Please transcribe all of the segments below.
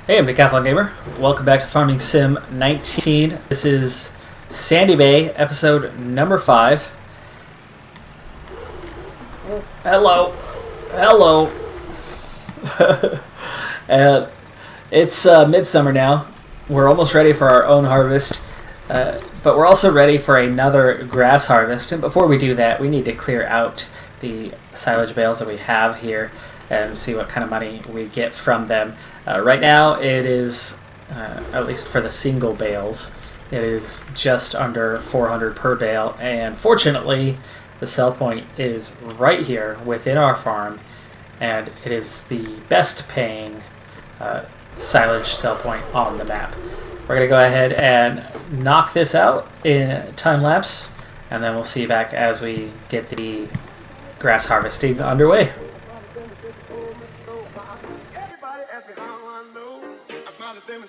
Hey, I'm Decathlon Gamer. Welcome back to Farming Sim 19. This is Sandy Bay, episode number 5. Hello. Hello. It's midsummer now. We're almost ready for our own harvest, but we're also ready for another grass harvest. And before we do that, we need to clear out the silage bales that we have here and see what kind of money we get from them. Right now, it is, at least for the single bales, it is just under 400 per bale. And fortunately, the sell point is right here within our farm, and it is the best paying silage sell point on the map. We're going to go ahead and knock this out in time lapse, and then we'll see you back as we get the grass harvesting underway.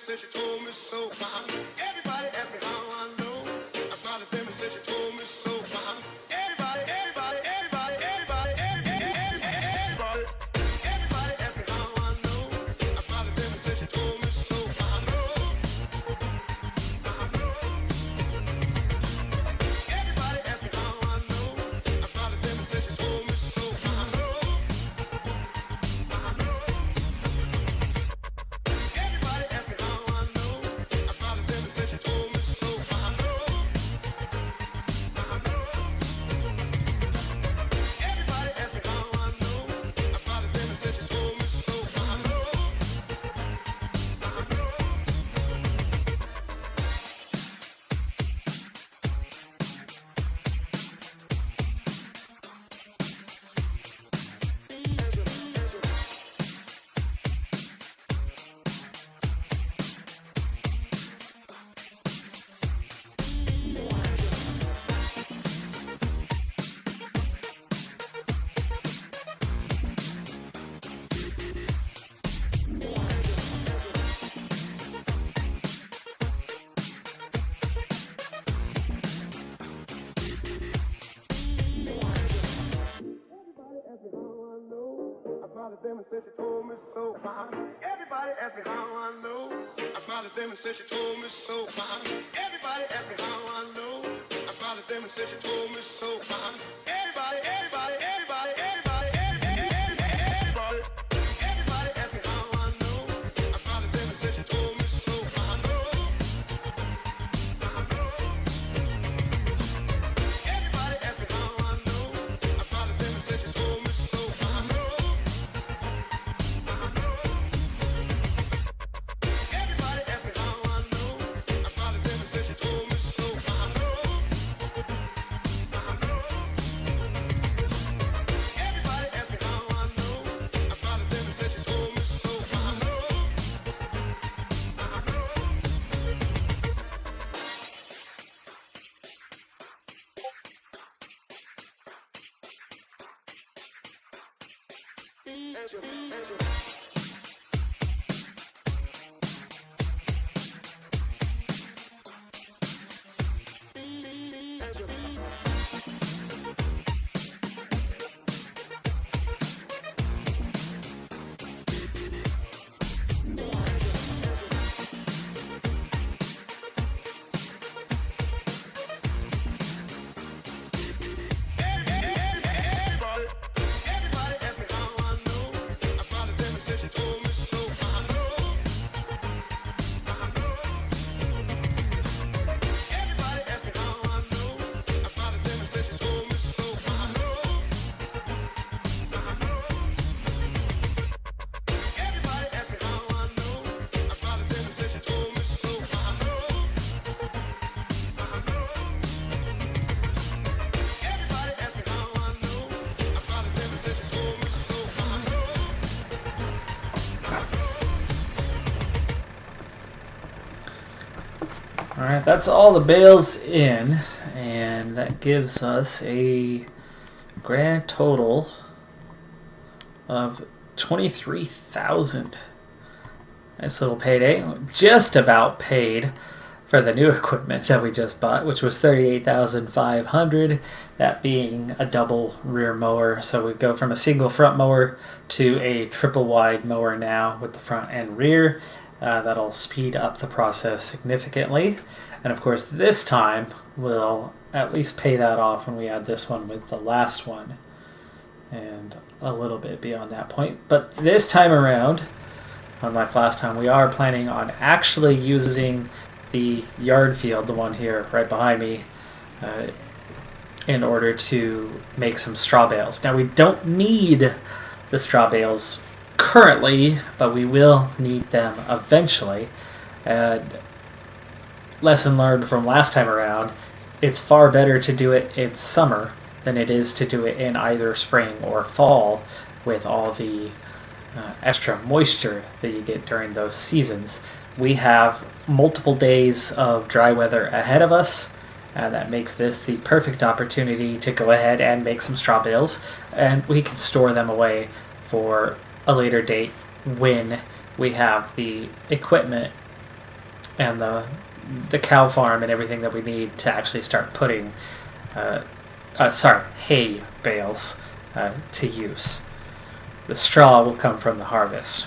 She told me so fine. Everybody asked me how I know. I smiled at them and said she told me so fine. Everybody asked me how I know. I smiled at them and said she told me so fine. Everybody asked me how I know. I smiled at them and said she told me so fine. Them and said she told me so fine. Everybody asked me how I know. I smiled at them and said she told me so fine. Everybody asked me how I know. I smiled at them and said she told me so fine. Everybody asked me how I know. I smiled at them and said she told me so fine. Everybody asked me how I know. I smiled at them and said she told me so fine. Alright, that's all the bales in, and that gives us a grand total of 23,000. Nice little payday. Just about paid for the new equipment that we just bought, which was 38,500, that being a double rear mower. So we go from a single front mower to a triple wide mower now with the front and rear. That'll speed up the process significantly. And of course, this time we'll at least pay that off when we add this one with the last one. And a little bit beyond that point. But this time around, unlike last time, we are planning on actually using the yard field, the one here right behind me, in order to make some straw bales. Now, we don't need the straw bales currently, but we will need them eventually. And lesson learned from last time around, it's far better to do it in summer than it is to do it in either spring or fall with all the extra moisture that you get during those seasons. We have multiple days of dry weather ahead of us, and that makes this the perfect opportunity to go ahead and make some straw bales, and we can store them away for a later date when we have the equipment and the cow farm and everything that we need to actually start putting hay bales to use. The straw will come from the harvest.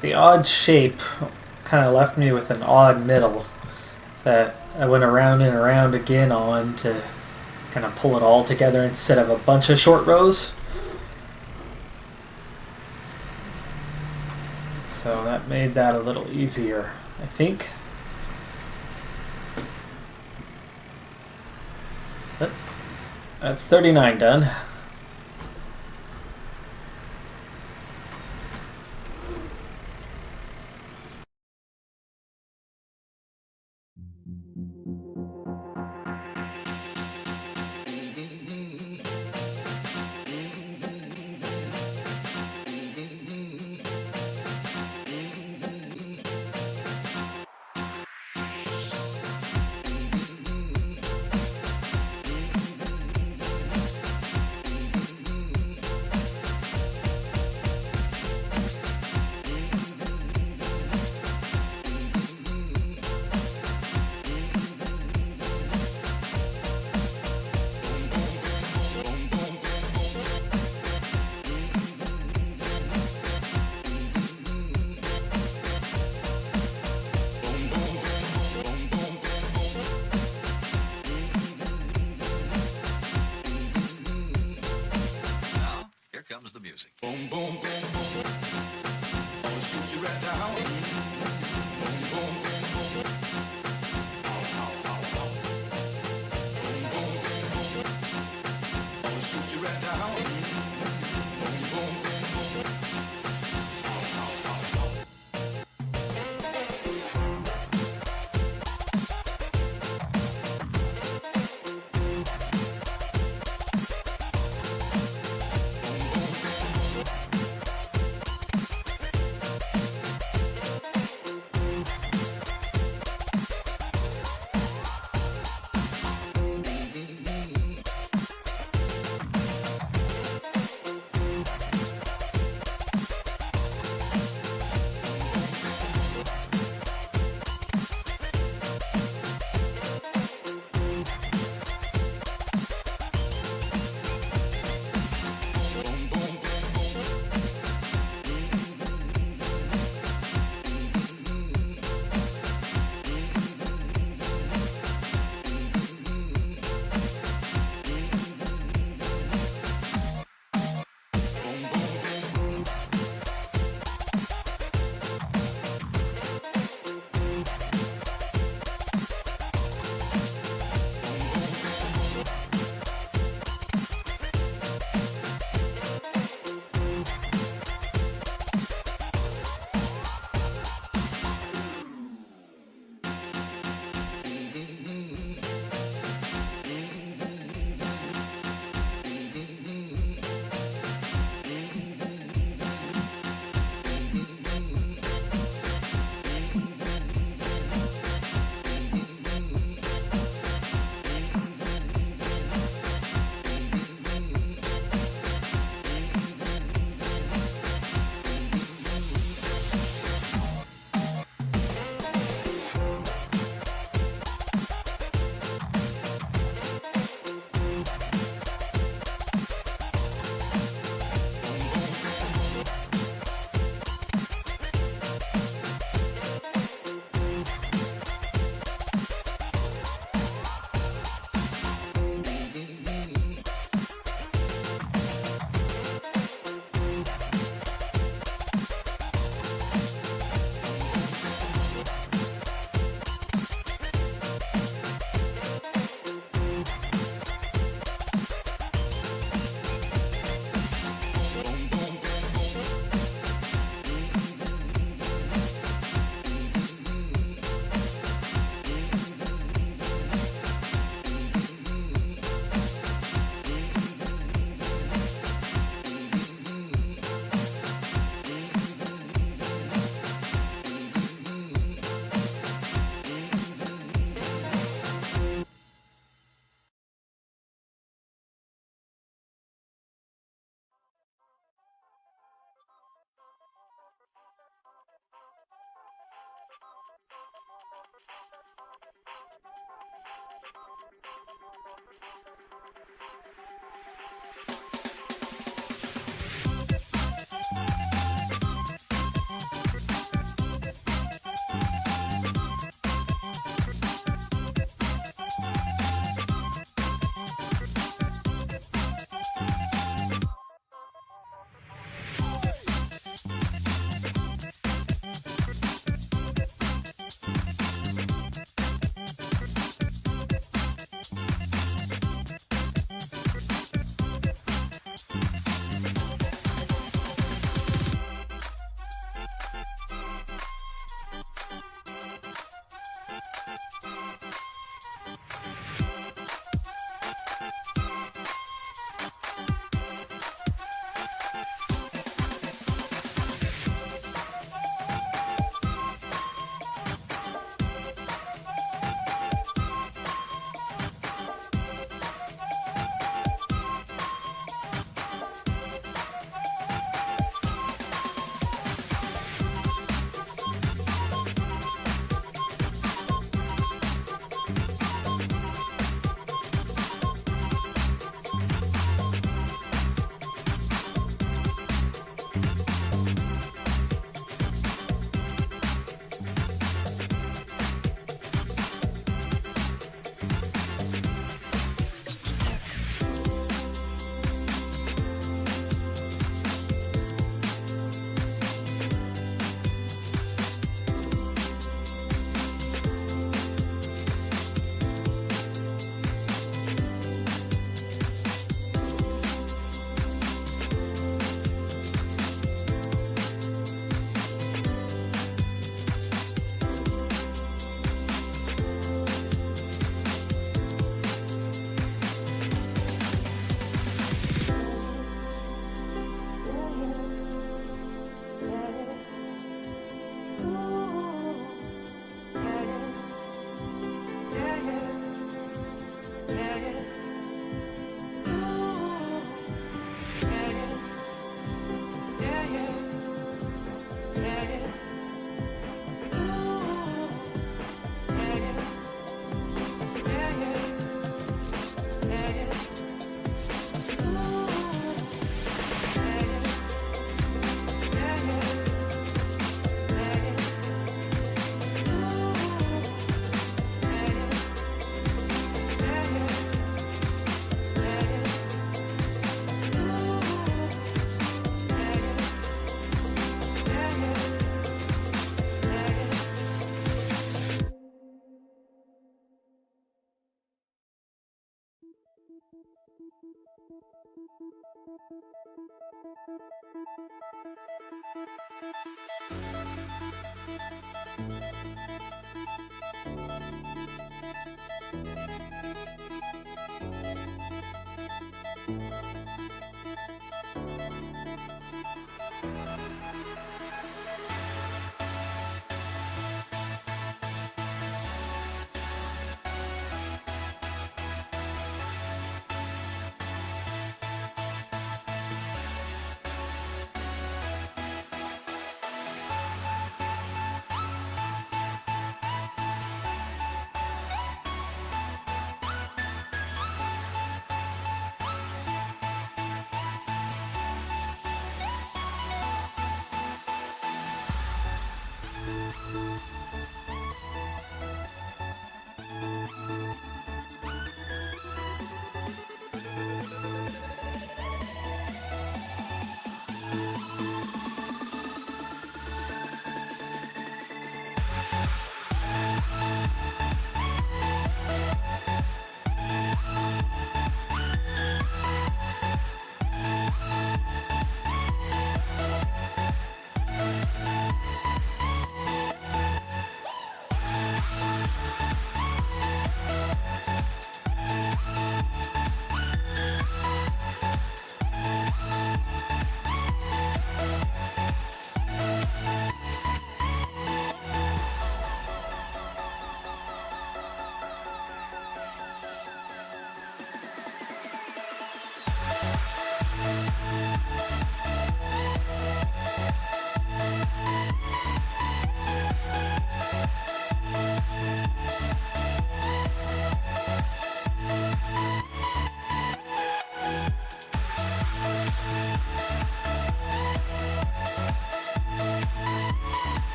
The odd shape kind of left me with an odd middle that I went around and around again on to kind of pull it all together instead of a bunch of short rows. So that made that a little easier, I think. But that's 39 done. Comes the music. Boom, boom, bang, boom. I'ma shoot you right down. Boom, boom, bang, boom. Ow, ow, ow, ow. Boom, boom, bang, boom. I'ma shoot you right down. Boom, boom, bang, boom. Ow, ow, ow, ow.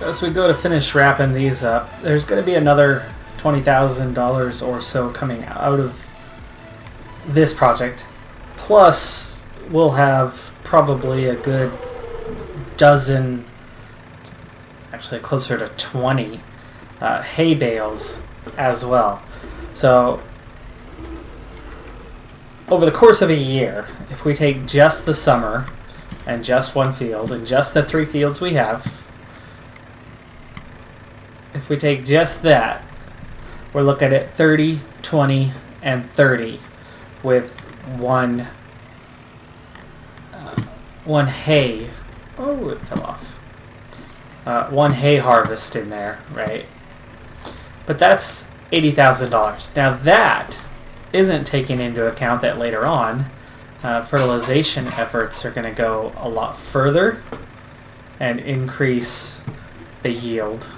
So as we go to finish wrapping these up, there's going to be another $20,000 or so coming out of this project. Plus, we'll have probably a good dozen, actually closer to 20 hay bales as well. So over the course of a year, if we take just the summer and just one field and just the 3 fields we have, if we take just that, we're looking at 30, 20, and 30 with one hay. Oh, it fell off. One hay harvest in there, right? But that's $80,000. Now that isn't taking into account that later on, fertilization efforts are going to go a lot further and increase the yield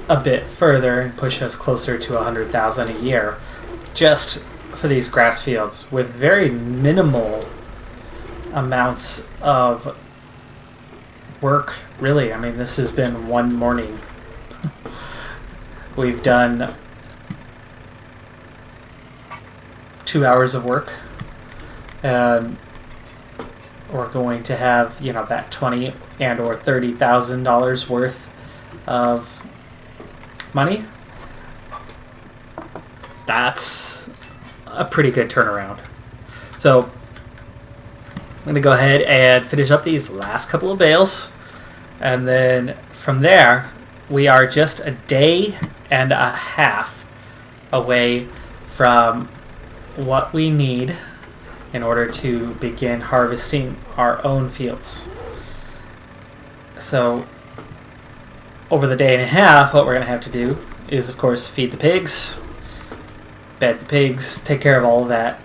a bit further and push us closer to 100,000 a year just for these grass fields with very minimal amounts of work, really. I mean, this has been one morning. We've done 2 hours of work, and we're going to have, you know, that $20,000 and or $30,000 worth of money. That's a pretty good turnaround. So I'm going to go ahead and finish up these last couple of bales, and then from there we are just a day and a half away from what we need in order to begin harvesting our own fields. So over the day and a half, what we're going to have to do is, of course, feed the pigs, bed the pigs, take care of all of that,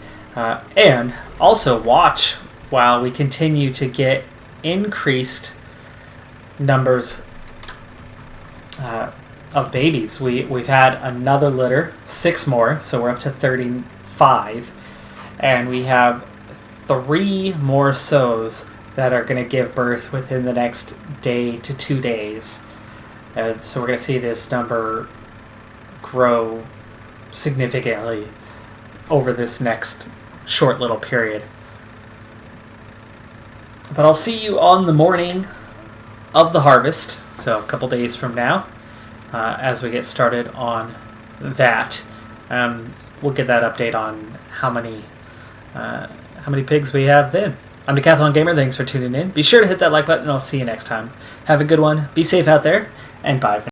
and also watch while we continue to get increased numbers of babies. We've had another litter, 6 more, so we're up to 35, and we have 3 more sows that are going to give birth within the next day to 2 days. And so we're going to see this number grow significantly over this next short little period. But I'll see you on the morning of the harvest, so a couple days from now, as we get started on that. We'll get that update on how many pigs we have then. I'm Decathlon Gamer. Thanks for tuning in. Be sure to hit that like button, and I'll see you next time. Have a good one. Be safe out there, and bye for now.